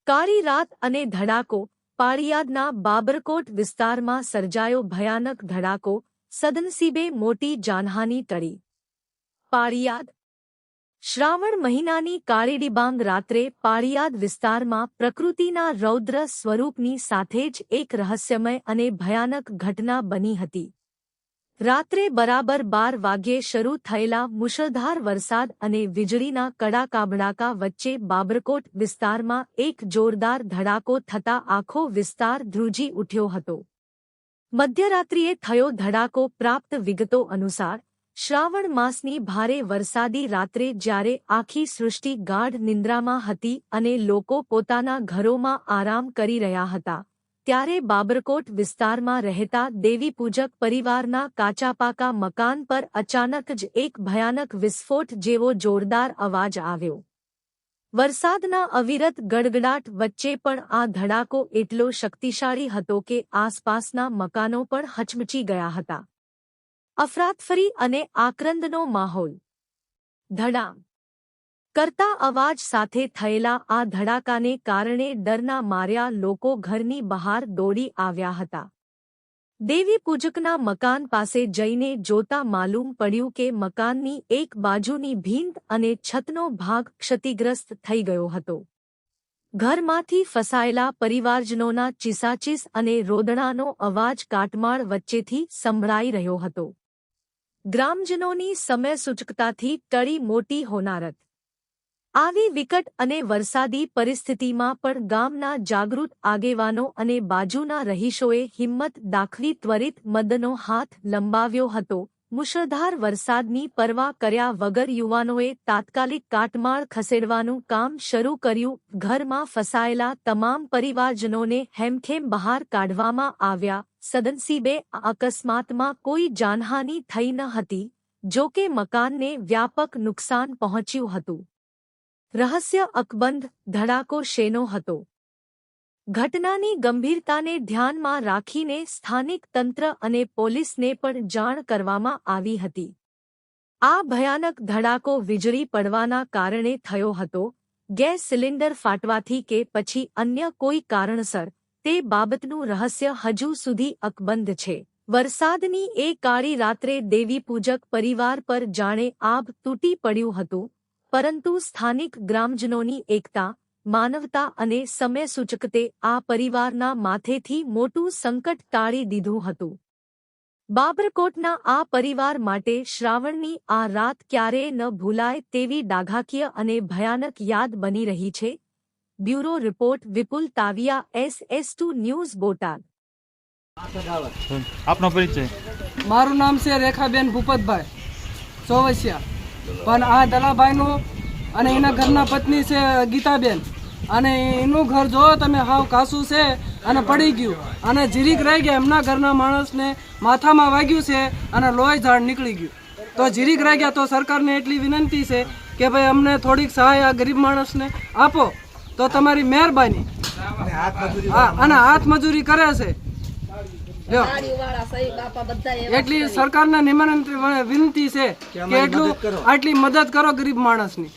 કાળી રાત અને ધડાકો પાળિયાદના બાબરકોટ વિસ્તારમાં સર્જાયો ભયાનક ધડાકો સદનસીબે મોટી જાનહાનિ ટળી પાળિયાદ શ્રાવણ મહિનાની કાળીડીબાંગ રાત્રે પાળિયાદ વિસ્તારમાં પ્રકૃતિના રૌદ્ર સ્વરૂપની સાથે જ એક રહસ્યમય અને ભયાનક ઘટના બની હતી। રાત્રે બરાબર 12 વાગ્યે શરૂ થયેલા મુશળધાર વરસાદ અને વીજળીના કડાકાબડાકા વચ્ચે બાબરકોટ વિસ્તારમાં એક જોરદાર ધડાકો થતાં આખો વિસ્તાર ધ્રુજી ઉઠ્યો હતો। મધ્યરાત્રિએ થયો ધડાકો પ્રાપ્ત વિગતો અનુસાર શ્રાવણ માસની ભારે વરસાદી રાત્રે જ્યારે આખી સૃષ્ટિ ગાઢ નિંદ્રામાં હતી અને લોકો પોતાના ઘરોમાં આરામ કરી રહ્યા હતા ત્યારે બાબરકોટ વિસ્તારમાં રહેતા દેવીપૂજક પરિવારના કાચાપાકા મકાન પર અચાનક જ એક ભયાનક વિસ્ફોટ જેવો જોરદાર અવાજ આવ્યો। વરસાદના અવિરત ગડગડાટ વચ્ચે પણ આ ધડાકો એટલો શક્તિશાળી હતો કે આસપાસના મકાનો પણ હચમચી ગયા હતા। અફરાતફરી અને આક્રંદનો માહોલ ધડામ કરતા અવાજ સાથે થયેલા આ ધડાકાને કારણે ડરના માર્યા લોકો ઘરની બહાર દોડી આવ્યા હતા। દેવીપૂજકના મકાન પાસે જઈને જોતા માલુમ પડ્યું કે મકાનની એક બાજુની ભીંત અને છતનો ભાગ ક્ષતિગ્રસ્ત થઈ ગયો હતો। ઘરમાંથી ફસાયેલા પરિવારજનોના ચીસાચીસ અને રોદણાનો અવાજ કાટમાળ વચ્ચેથી સંભળાઈ રહ્યો હતો। ગ્રામજનોની સમયસૂચકતાથી ટળી મોટી હોનારત। આવી વિકટ અને વરસાદી પરિસ્થિતિમાં પણ ગામના જાગૃત આગેવાનો અને બાજુના રહીશોએ હિંમત દાખવી ત્વરિત મદદનો હાથ લંબાવ્યો હતો। મુશળધાર વરસાદની પરવા કર્યા વગર યુવાનોએ તાત્કાલિક કાટમાળ ખસેડવાનું કામ શરૂ કર્યું। ઘરમાં ફસાયેલા તમામ પરિવારજનોને હેમખેમ બહાર કાઢવામાં આવ્યા। સદનસીબે આ અકસ્માતમાં કોઈ જાનહાનિ થઈ ન હતી, જો કે મકાનને વ્યાપક નુકસાન પહોંચ્યું હતું। રહસ્ય અકબંધ ધડાકો શેનો હતો? ઘટનાની ગંભીરતાને ધ્યાનમાં રાખીને સ્થાનિક તંત્ર અને પોલીસને પણ જાણ કરવામાં આવી હતી। આ ભયાનક ધડાકો વીજળી પડવાના કારણે થયો હતો, ગેસ સિલિન્ડર ફાટવાથી કે પછી અન્ય કોઈ કારણસર, તે બાબતનું રહસ્ય હજુ સુધી અકબંધ છે। વરસાદની એ કાળી રાત્રે દેવીપૂજક પરિવાર પર જાણે આભ તૂટી પડ્યું હતું, પરંતુ સ્થાનિક ગ્રામજનોની એકતા, માનવતા અને સમયસૂચકતે આ પરિવારના માથેથી મોટું સંકટ ટાળી દીધું હતું। બાબરકોટના આ પરિવાર માટે શ્રાવણની આ રાત ક્યારેય ન ભૂલાય તેવી ડાઘાકીય અને ભયાનક યાદ બની રહી છે। બ્યુરો રિપોર્ટ વિપુલ તાવિયા, SS2 ન્યૂઝ, બોટાદ। આપનો પરિચય? મારું નામ છે રેખાબેન ભૂપતભાઈ ચોવસિયા, પણ આ દલાભાઈનું અને એના ઘરના પત્ની છે ગીતાબેન, અને એનું ઘર જો તમે હાવ કાસું છે અને પડી ગયું અને જીરીક રહી ગયા, એમના ઘરના માણસને માથામાં વાગ્યું છે અને લોહી ઝાડ નીકળી ગયું। તો જીરીક રહી ગયા, તો સરકારને એટલી વિનંતી છે કે ભાઈ અમને થોડીક સહાય આ ગરીબ માણસને આપો તો તમારી મહેરબાની। અને હાથ મજૂરી કરે છે, એટલી સરકારને નિમંત્રણ વિનંતી છે કે આટલી મદદ કરો ગરીબ માણસની।